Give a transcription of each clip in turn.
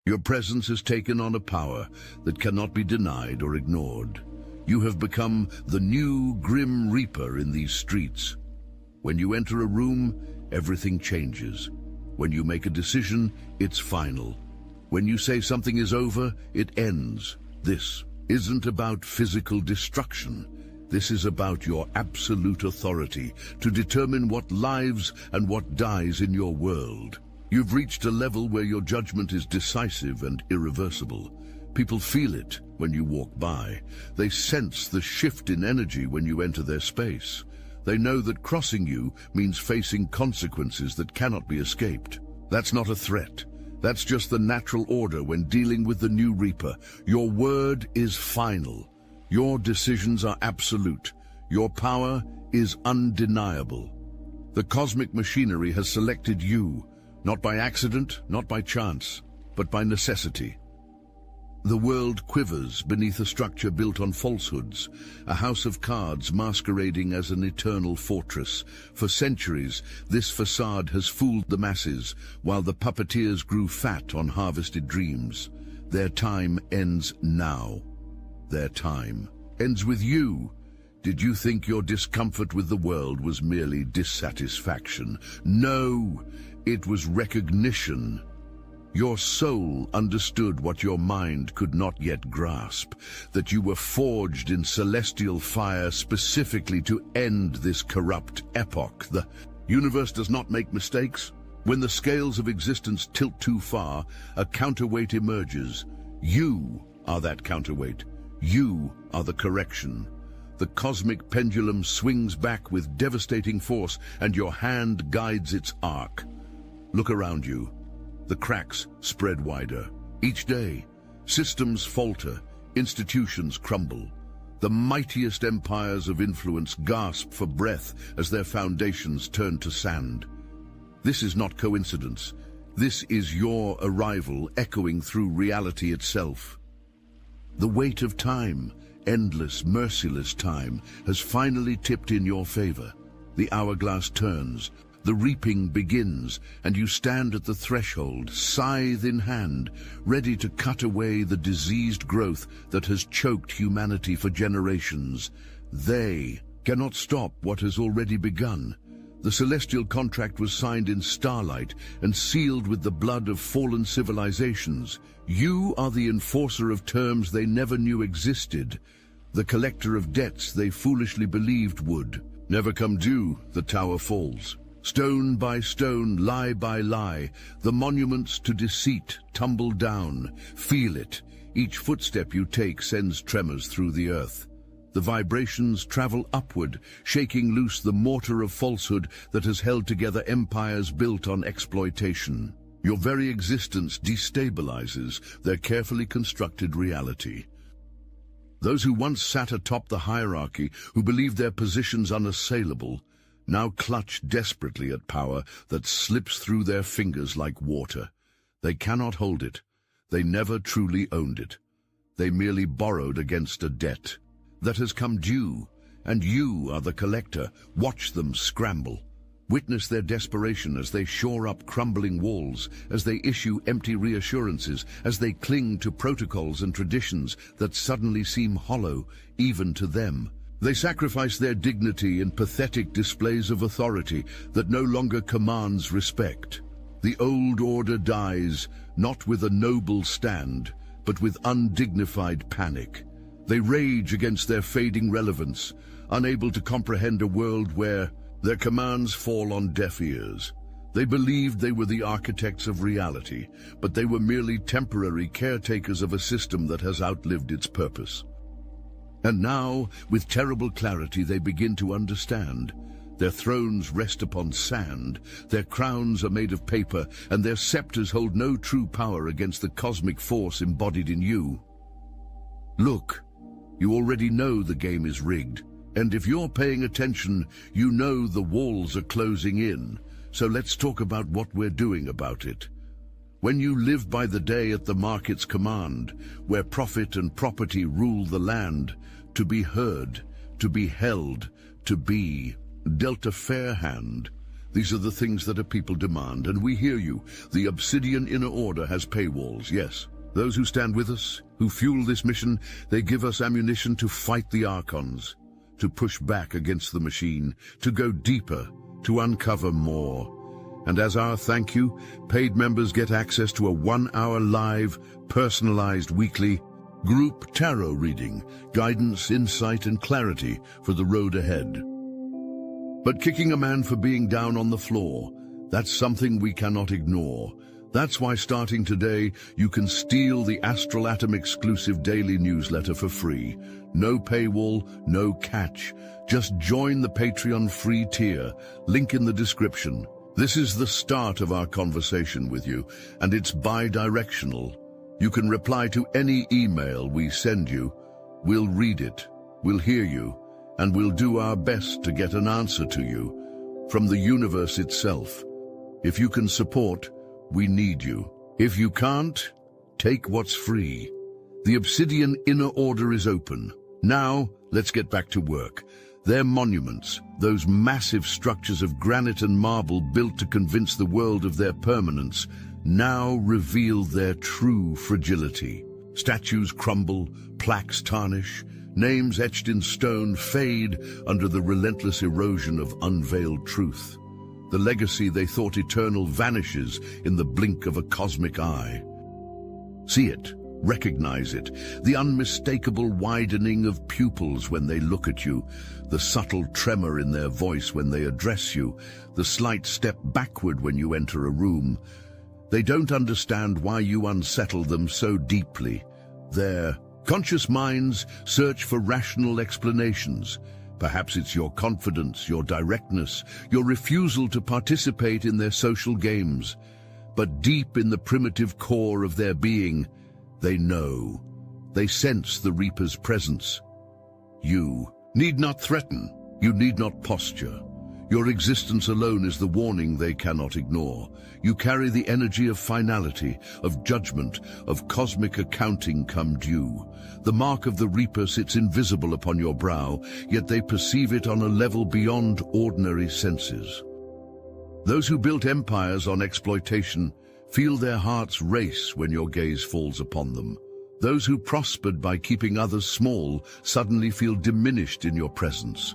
Your presence has taken on a power that cannot be denied or ignored. You have become the new Grim Reaper in these streets. When you enter a room, everything changes. When you make a decision, it's final. When you say something is over, it ends. This isn't about physical destruction. This is about your absolute authority to determine what lives and what dies in your world. You've reached a level where your judgment is decisive and irreversible. People feel it when you walk by. They sense the shift in energy when you enter their space. They know that crossing you means facing consequences that cannot be escaped. That's not a threat. That's just the natural order when dealing with the new Reaper. Your word is final. Your decisions are absolute. Your power is undeniable. The cosmic machinery has selected you, not by accident, not by chance, but by necessity. The world quivers beneath a structure built on falsehoods, a house of cards masquerading as an eternal fortress. For centuries, this facade has fooled the masses, while the puppeteers grew fat on harvested dreams. Their time ends now. Their time ends with you. Did you think your discomfort with the world was merely dissatisfaction? No, it was recognition. Your soul understood what your mind could not yet grasp, that you were forged in celestial fire specifically to end this corrupt epoch. The universe does not make mistakes. When the scales of existence tilt too far, a counterweight emerges. You are that counterweight. You are the correction. The cosmic pendulum swings back with devastating force, and your hand guides its arc. Look around you. The cracks spread wider. Each day, systems falter, institutions crumble. The mightiest empires of influence gasp for breath as their foundations turn to sand. This is not coincidence. This is your arrival echoing through reality itself. The weight of time, endless, merciless time, has finally tipped in your favor. The hourglass turns. The reaping begins, and you stand at the threshold, scythe in hand, ready to cut away the diseased growth that has choked humanity for generations. They cannot stop what has already begun. The celestial contract was signed in starlight and sealed with the blood of fallen civilizations. You are the enforcer of terms they never knew existed, the collector of debts they foolishly believed would never come due. The tower falls. Stone by stone, lie by lie, the monuments to deceit tumble down. Feel it. Each footstep you take sends tremors through the earth. The vibrations travel upward, shaking loose the mortar of falsehood that has held together empires built on exploitation. Your very existence destabilizes their carefully constructed reality. Those who once sat atop the hierarchy, who believed their positions unassailable, now clutch desperately at power that slips through their fingers like water. They cannot hold it. They never truly owned it. They merely borrowed against a debt that has come due, and you are the collector. Watch them scramble. Witness their desperation as they shore up crumbling walls, as they issue empty reassurances, as they cling to protocols and traditions that suddenly seem hollow even to them. They sacrifice their dignity in pathetic displays of authority that no longer commands respect. The old order dies, not with a noble stand, but with undignified panic. They rage against their fading relevance, unable to comprehend a world where their commands fall on deaf ears. They believed they were the architects of reality, but they were merely temporary caretakers of a system that has outlived its purpose. And now, with terrible clarity, they begin to understand. Their thrones rest upon sand, their crowns are made of paper, and their scepters hold no true power against the cosmic force embodied in you. Look, you already know the game is rigged, and if you're paying attention, you know the walls are closing in. So let's talk about what we're doing about it. When you live by the day at the market's command, where profit and property rule the land, to be heard, to be held, to be dealt a fair hand, These are the things that a people demand, and we hear you. The Obsidian Inner Order has paywalls, yes. Those who stand with us, who fuel this mission, they give us ammunition to fight the Archons, to push back against the machine, to go deeper, to uncover more. And as our thank you, paid members get access to a 1-hour live, personalized weekly group tarot reading, guidance, insight, and clarity for the road ahead. But kicking a man for being down on the floor, that's something we cannot ignore. That's why starting today, you can steal the Astral Atom exclusive daily newsletter for free. No paywall, no catch. Just join the Patreon free tier, link in the description. This is the start of our conversation with you, and it's bi-directional. You can reply to any email we send you. We'll read it, we'll hear you, and we'll do our best to get an answer to you from the universe itself. If you can support, we need you. If you can't, take what's free. The Obsidian Inner Order is open. Now, let's get back to work. Their monuments, those massive structures of granite and marble built to convince the world of their permanence, now reveal their true fragility. Statues crumble, plaques tarnish, names etched in stone fade under the relentless erosion of unveiled truth. The legacy they thought eternal vanishes in the blink of a cosmic eye. See it, recognize it, the unmistakable widening of pupils when they look at you, the subtle tremor in their voice when they address you, the slight step backward when you enter a room. They don't understand why you unsettle them so deeply. Their conscious minds search for rational explanations. Perhaps it's your confidence, your directness, your refusal to participate in their social games. But deep in the primitive core of their being, they know. They sense the Reaper's presence. You need not threaten. You need not posture. Your existence alone is the warning they cannot ignore. You carry the energy of finality, of judgment, of cosmic accounting come due. The mark of the Reaper sits invisible upon your brow, yet they perceive it on a level beyond ordinary senses. Those who built empires on exploitation feel their hearts race when your gaze falls upon them. Those who prospered by keeping others small suddenly feel diminished in your presence.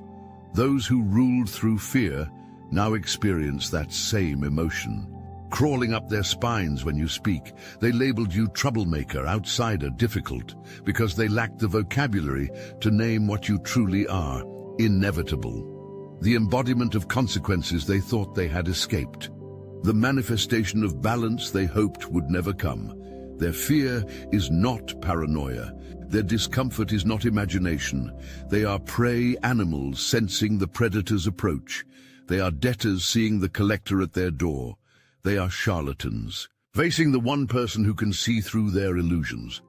Those who ruled through fear now experience that same emotion. Crawling up their spines when you speak, they labeled you troublemaker, outsider, difficult, because they lacked the vocabulary to name what you truly are, inevitable. The embodiment of consequences they thought they had escaped. The manifestation of balance they hoped would never come. Their fear is not paranoia. Their discomfort is not imagination. They are prey animals sensing the predator's approach. They are debtors seeing the collector at their door. They are charlatans, facing the one person who can see through their illusions.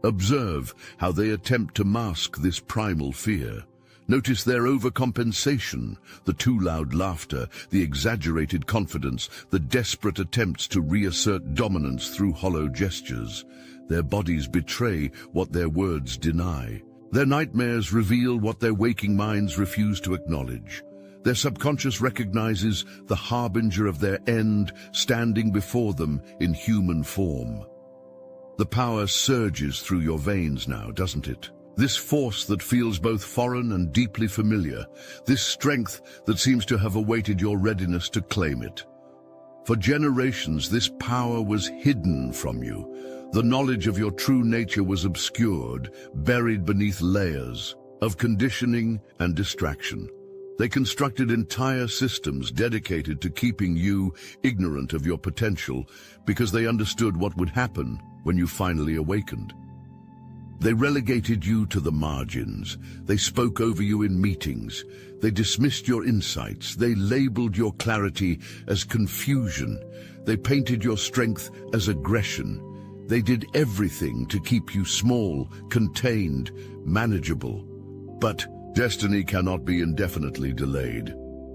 Observe how they attempt to mask this primal fear. Notice their overcompensation, the too loud laughter, the exaggerated confidence, the desperate attempts to reassert dominance through hollow gestures. Their bodies betray what their words deny. Their nightmares reveal what their waking minds refuse to acknowledge. Their subconscious recognizes the harbinger of their end standing before them in human form. The power surges through your veins now, doesn't it? This force that feels both foreign and deeply familiar, this strength that seems to have awaited your readiness to claim it. For generations, this power was hidden from you. The knowledge of your true nature was obscured, buried beneath layers of conditioning and distraction. They constructed entire systems dedicated to keeping you ignorant of your potential because they understood what would happen when you finally awakened. They relegated you to the margins. They spoke over you in meetings. They dismissed your insights. They labeled your clarity as confusion. They painted your strength as aggression. They did everything to keep you small, contained, manageable. But destiny cannot be indefinitely delayed.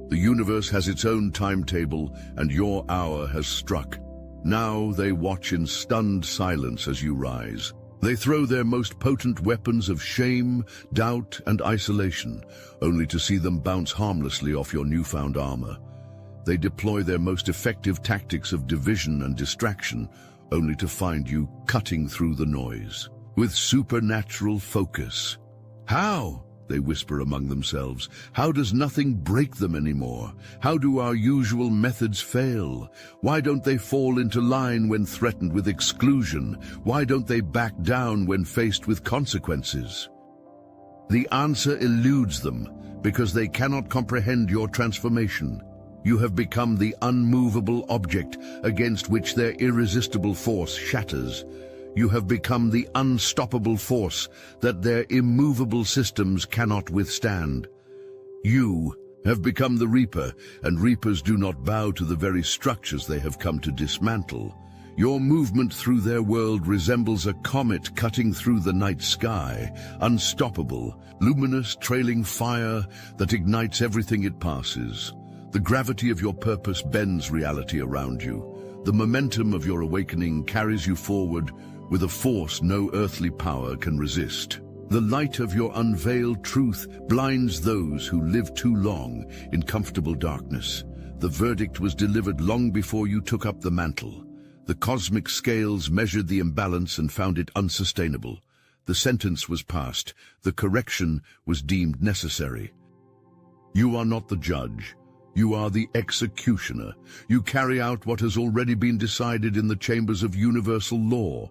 The universe has its own timetable, and your hour has struck. Now they watch in stunned silence as you rise. They throw their most potent weapons of shame, doubt, and isolation, only to see them bounce harmlessly off your newfound armor. They deploy their most effective tactics of division and distraction, only to find you cutting through the noise. With supernatural focus. How? They whisper among themselves. How does nothing break them anymore? How do our usual methods fail? Why don't they fall into line when threatened with exclusion? Why don't they back down when faced with consequences? The answer eludes them because they cannot comprehend your transformation. You have become the unmovable object against which their irresistible force shatters. You have become the unstoppable force that their immovable systems cannot withstand. You have become the Reaper, and Reapers do not bow to the very structures they have come to dismantle. Your movement through their world resembles a comet cutting through the night sky, unstoppable, luminous, trailing fire that ignites everything it passes. The gravity of your purpose bends reality around you. The momentum of your awakening carries you forward with a force no earthly power can resist. The light of your unveiled truth blinds those who live too long in comfortable darkness. The verdict was delivered long before you took up the mantle. The cosmic scales measured the imbalance and found it unsustainable. The sentence was passed. The correction was deemed necessary. You are not the judge. You are the executioner. You carry out what has already been decided in the chambers of universal law.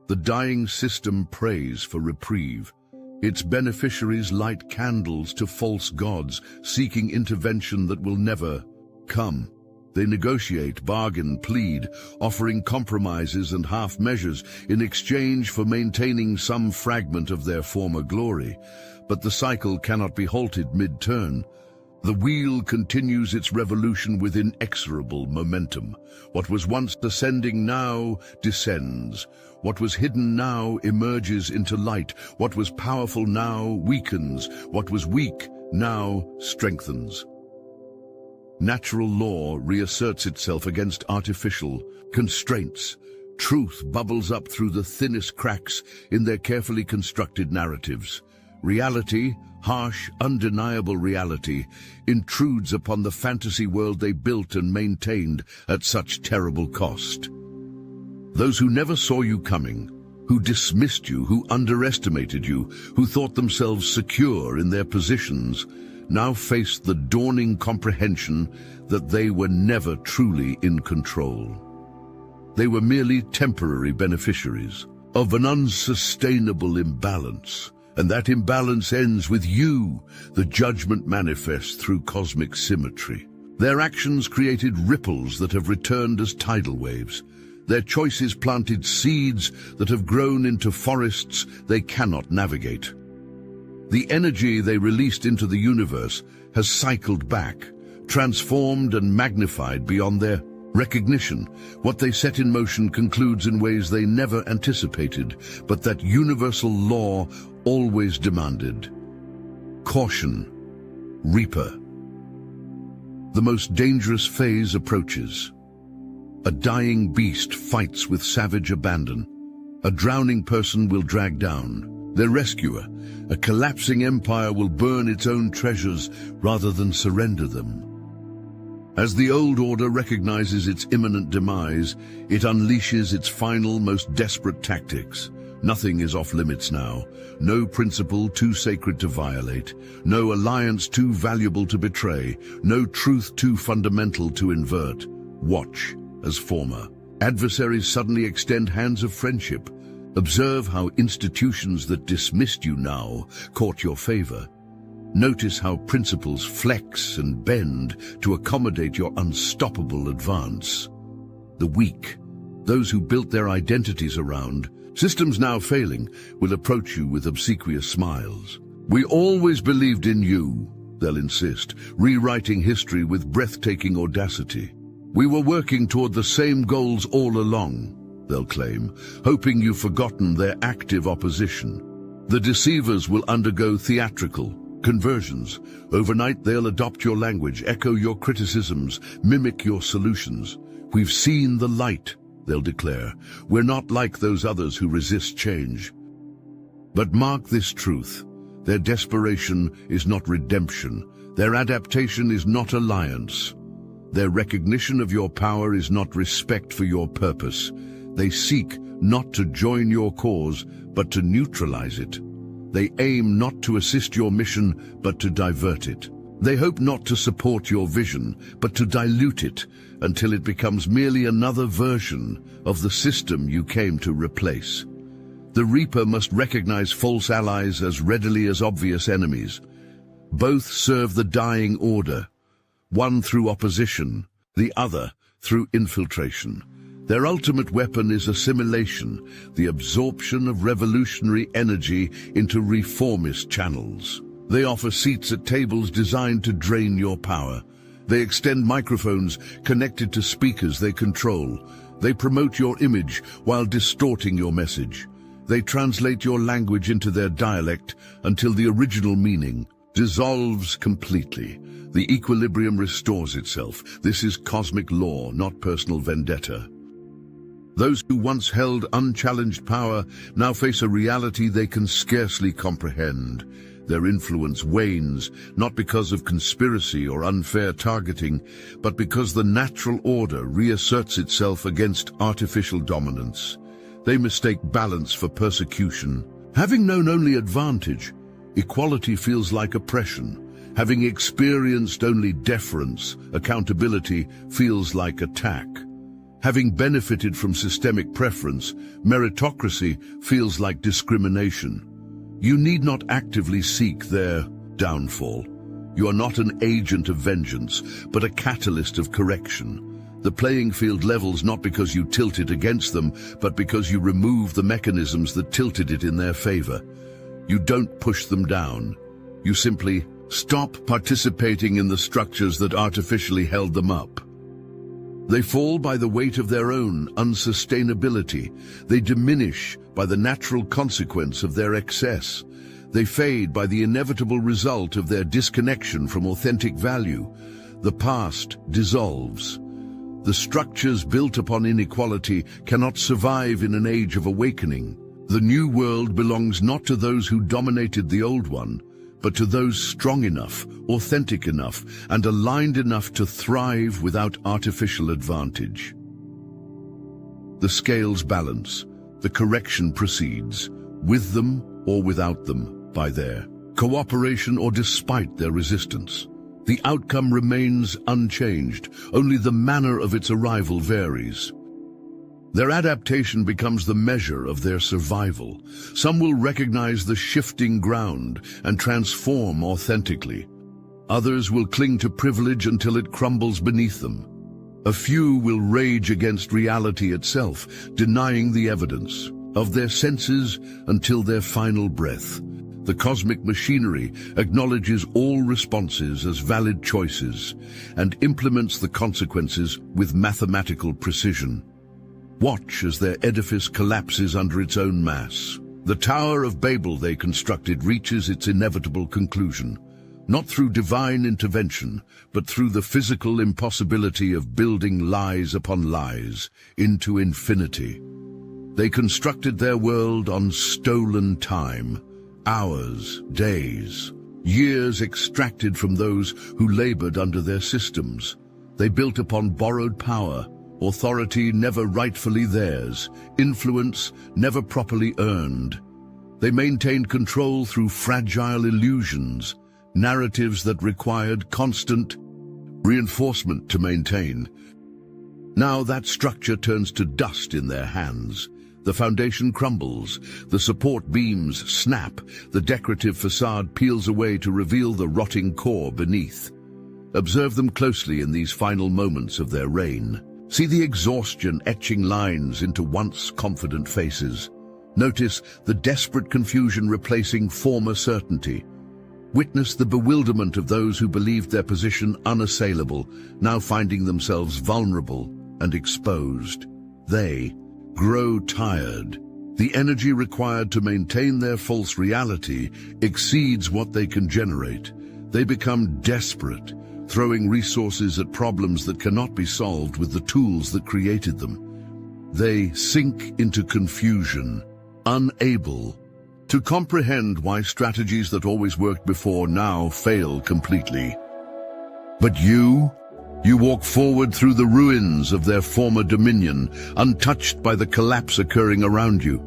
The dying system prays for reprieve. Its beneficiaries light candles to false gods, seeking intervention that will never come. They negotiate, bargain, plead, offering compromises and half measures in exchange for maintaining some fragment of their former glory. But the cycle cannot be halted mid-turn. The wheel continues its revolution with inexorable momentum. What was once ascending now descends. What was hidden now emerges into light. What was powerful now weakens. What was weak now strengthens. Natural law reasserts itself against artificial constraints. Truth bubbles up through the thinnest cracks in their carefully constructed narratives. Reality, harsh, undeniable reality, intrudes upon the fantasy world they built and maintained at such terrible cost. Those who never saw you coming, who dismissed you, who underestimated you, who thought themselves secure in their positions, now faced the dawning comprehension that they were never truly in control. They were merely temporary beneficiaries of an unsustainable imbalance. And that imbalance ends with you. The judgment manifests through cosmic symmetry. Their actions created ripples that have returned as tidal waves. Their choices planted seeds that have grown into forests they cannot navigate. The energy they released into the universe has cycled back, transformed and magnified beyond their recognition. What they set in motion concludes in ways they never anticipated, but that universal law always demanded. Caution, Reaper. The most dangerous phase approaches. A dying beast fights with savage abandon. A drowning person will drag down their rescuer. A collapsing empire will burn its own treasures rather than surrender them. As the old order recognizes its imminent demise, it unleashes its final, most desperate tactics. Nothing is off limits now. No principle too sacred to violate. No alliance too valuable to betray. No truth too fundamental to invert. Watch as former adversaries suddenly extend hands of friendship. Observe how institutions that dismissed you now court your favor. Notice how principles flex and bend to accommodate your unstoppable advance. The weak, those who built their identities around systems now failing, will approach you with obsequious smiles. We always believed in you, they'll insist, rewriting history with breathtaking audacity. We were working toward the same goals all along, they'll claim, hoping you've forgotten their active opposition. The deceivers will undergo theatrical conversions. Overnight they'll adopt your language, echo your criticisms, mimic your solutions. We've seen the light, they'll declare. We're not like those others who resist change. But mark this truth. Their desperation is not redemption. Their adaptation is not alliance. Their recognition of your power is not respect for your purpose. They seek not to join your cause, but to neutralize it. They aim not to assist your mission, but to divert it. They hope not to support your vision, but to dilute it until it becomes merely another version of the system you came to replace. The Reaper must recognize false allies as readily as obvious enemies. Both serve the dying order, one through opposition, the other through infiltration. Their ultimate weapon is assimilation, the absorption of revolutionary energy into reformist channels. They offer seats at tables designed to drain your power. They extend microphones connected to speakers they control. They promote your image while distorting your message. They translate your language into their dialect until the original meaning dissolves completely. The equilibrium restores itself. This is cosmic law, not personal vendetta. Those who once held unchallenged power now face a reality they can scarcely comprehend. Their influence wanes, not because of conspiracy or unfair targeting, but because the natural order reasserts itself against artificial dominance. They mistake balance for persecution. Having known only advantage, equality feels like oppression. Having experienced only deference, accountability feels like attack. Having benefited from systemic preference, meritocracy feels like discrimination. You need not actively seek their downfall. You are not an agent of vengeance, but a catalyst of correction. The playing field levels not because you tilt it against them, but because you remove the mechanisms that tilted it in their favor. You don't push them down. You simply stop participating in the structures that artificially held them up. They fall by the weight of their own unsustainability. They diminish by the natural consequence of their excess. They fade by the inevitable result of their disconnection from authentic value. The past dissolves. The structures built upon inequality cannot survive in an age of awakening. The new world belongs not to those who dominated the old one, but to those strong enough, authentic enough, and aligned enough to thrive without artificial advantage. The scales balance. The correction proceeds, with them or without them, by their cooperation or despite their resistance. The outcome remains unchanged, only the manner of its arrival varies. Their adaptation becomes the measure of their survival. Some will recognize the shifting ground and transform authentically. Others will cling to privilege until it crumbles beneath them. A few will rage against reality itself, denying the evidence of their senses until their final breath. The cosmic machinery acknowledges all responses as valid choices and implements the consequences with mathematical precision. Watch as their edifice collapses under its own mass. The Tower of Babel they constructed reaches its inevitable conclusion, not through divine intervention, but through the physical impossibility of building lies upon lies into infinity. They constructed their world on stolen time, hours, days, years extracted from those who labored under their systems. They built upon borrowed power, authority never rightfully theirs, influence never properly earned. They maintained control through fragile illusions, narratives that required constant reinforcement to maintain. Now that structure turns to dust in their hands. The foundation crumbles, the support beams snap, the decorative facade peels away to reveal the rotting core beneath. Observe them closely in these final moments of their reign. See the exhaustion etching lines into once confident faces. Notice the desperate confusion replacing former certainty. Witness the bewilderment of those who believed their position unassailable, now finding themselves vulnerable and exposed. They grow tired. The energy required to maintain their false reality exceeds what they can generate. They become desperate, throwing resources at problems that cannot be solved with the tools that created them. They sink into confusion, unable to comprehend why strategies that always worked before now fail completely. But you You walk forward through the ruins of their former dominion, untouched by the collapse occurring around you.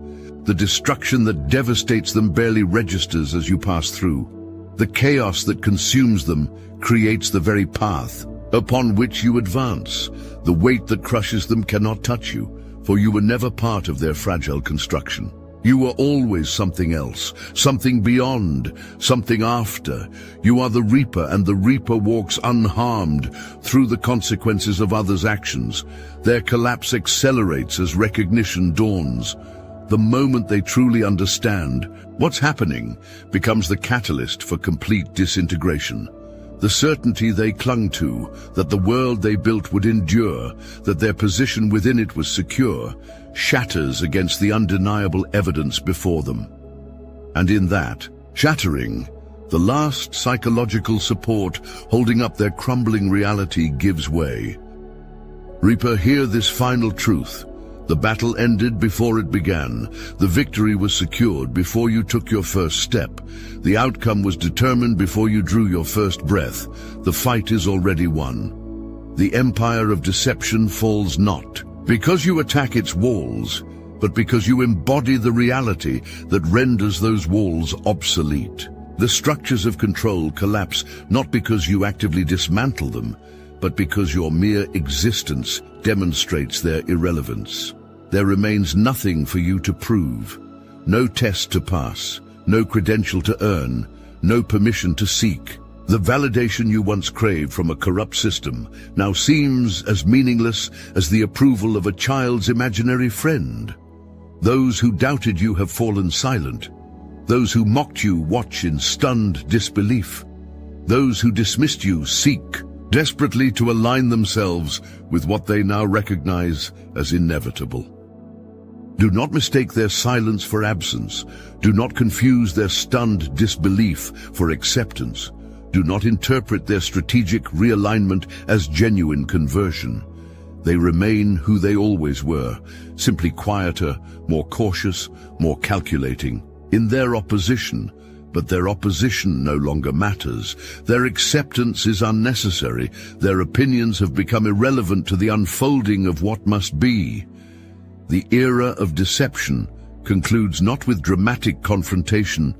The destruction that devastates them barely registers as you pass through. The chaos that consumes them creates the very path upon which you advance. The weight that crushes them cannot touch you, for you were never part of their fragile construction. You were always something else, something beyond, something after. You are the Reaper, and the Reaper walks unharmed through the consequences of others' actions. Their collapse accelerates as recognition dawns. The moment they truly understand what's happening becomes the catalyst for complete disintegration. The certainty they clung to, that the world they built would endure, that their position within it was secure, shatters against the undeniable evidence before them. And in that shattering, the last psychological support holding up their crumbling reality gives way. Reaper, hear this final truth. The battle ended before it began. The victory was secured before you took your first step. The outcome was determined before you drew your first breath. The fight is already won. The empire of deception falls not because you attack its walls, but because you embody the reality that renders those walls obsolete. The structures of control collapse not because you actively dismantle them, but because your mere existence demonstrates their irrelevance. There remains nothing for you to prove, no test to pass, no credential to earn, no permission to seek. The validation you once craved from a corrupt system now seems as meaningless as the approval of a child's imaginary friend. Those who doubted you have fallen silent. Those who mocked you watch in stunned disbelief. Those who dismissed you seek desperately to align themselves with what they now recognize as inevitable. Do not mistake their silence for absence. Do not confuse their stunned disbelief for acceptance. Do not interpret their strategic realignment as genuine conversion. They remain who they always were, simply quieter, more cautious, more calculating. In their opposition, but their opposition no longer matters. Their acceptance is unnecessary. Their opinions have become irrelevant to the unfolding of what must be. The era of deception concludes not with dramatic confrontation,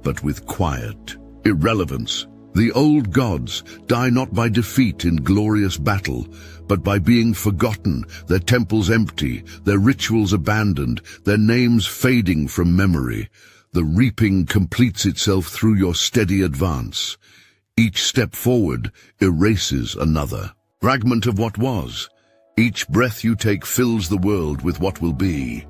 but with quiet irrelevance. The old gods die not by defeat in glorious battle, but by being forgotten, their temples empty, their rituals abandoned, their names fading from memory. The reaping completes itself through your steady advance. Each step forward erases another fragment of what was. Each breath you take fills the world with what will be.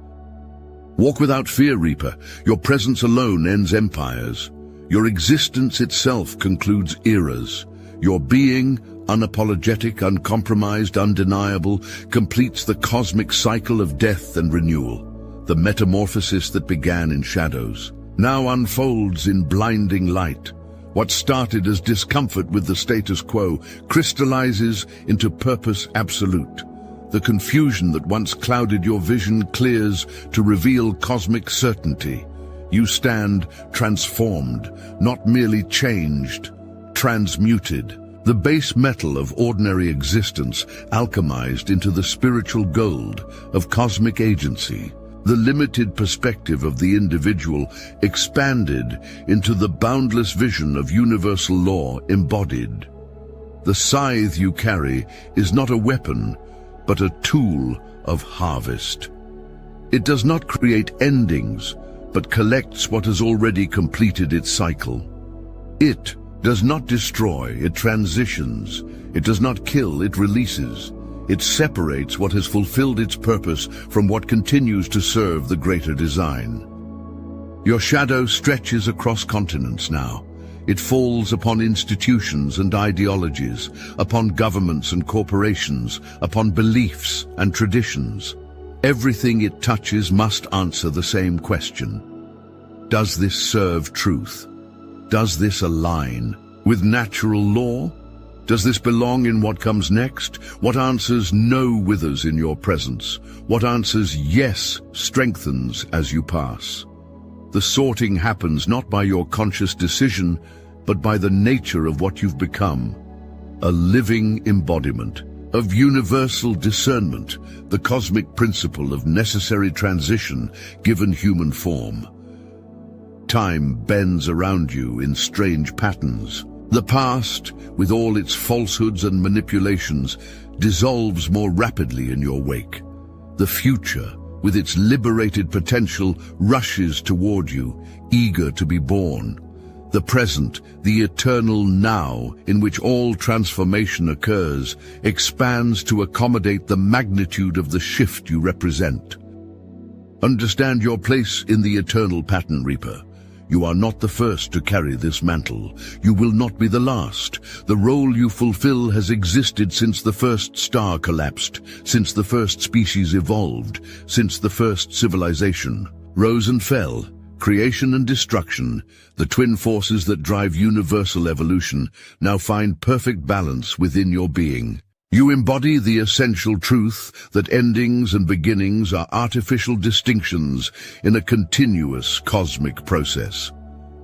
Walk without fear, Reaper. Your presence alone ends empires. Your existence itself concludes eras. Your being, unapologetic, uncompromised, undeniable, completes the cosmic cycle of death and renewal. The metamorphosis that began in shadows now unfolds in blinding light. What started as discomfort with the status quo crystallizes into purpose absolute. The confusion that once clouded your vision clears to reveal cosmic certainty. You stand transformed, not merely changed, transmuted. The base metal of ordinary existence alchemized into the spiritual gold of cosmic agency. The limited perspective of the individual expanded into the boundless vision of universal law embodied. The scythe you carry is not a weapon, but a tool of harvest. It does not create endings, but collects what has already completed its cycle. It does not destroy, it transitions. It does not kill, it releases. It separates what has fulfilled its purpose from what continues to serve the greater design. Your shadow stretches across continents now. It falls upon institutions and ideologies, upon governments and corporations, upon beliefs and traditions. Everything it touches must answer the same question. Does this serve truth? Does this align with natural law? Does this belong in what comes next? What answers no withers in your presence? What answers yes strengthens as you pass? The sorting happens not by your conscious decision, but by the nature of what you've become. a living embodiment of universal discernment, the cosmic principle of necessary transition given human form. Time bends around you in strange patterns. The past, with all its falsehoods and manipulations, dissolves more rapidly in your wake. The future, with its liberated potential, rushes toward you, eager to be born. The present, the eternal now, in which all transformation occurs, expands to accommodate the magnitude of the shift you represent. Understand your place in the eternal pattern, Reaper. You are not the first to carry this mantle. You will not be the last. The role you fulfill has existed since the first star collapsed, since the first species evolved, since the first civilization rose and fell. Creation and destruction, the twin forces that drive universal evolution, now find perfect balance within your being. You embody the essential truth that endings and beginnings are artificial distinctions in a continuous cosmic process.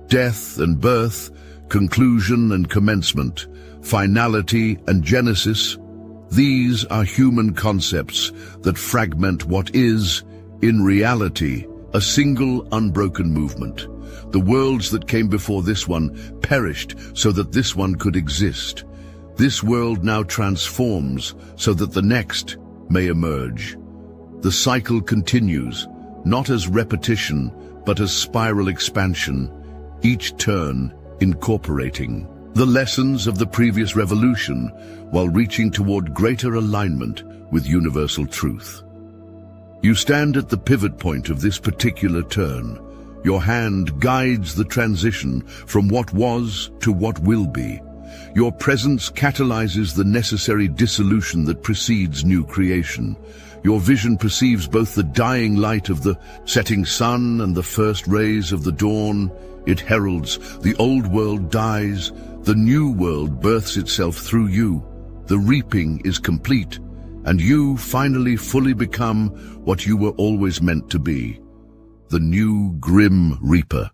Death and birth, conclusion and commencement, finality and genesis, these are human concepts that fragment what is, in reality, a single unbroken movement. The worlds that came before this one perished so that this one could exist. This world now transforms so that the next may emerge. The cycle continues, not as repetition, but as spiral expansion, each turn incorporating the lessons of the previous revolution while reaching toward greater alignment with universal truth. You stand at the pivot point of this particular turn. Your hand guides the transition from what was to what will be. Your presence catalyzes the necessary dissolution that precedes new creation. Your vision perceives both the dying light of the setting sun and the first rays of the dawn. It heralds the old world dies, the new world births itself through you. The reaping is complete, and you finally fully become what you were always meant to be, the new Grim Reaper.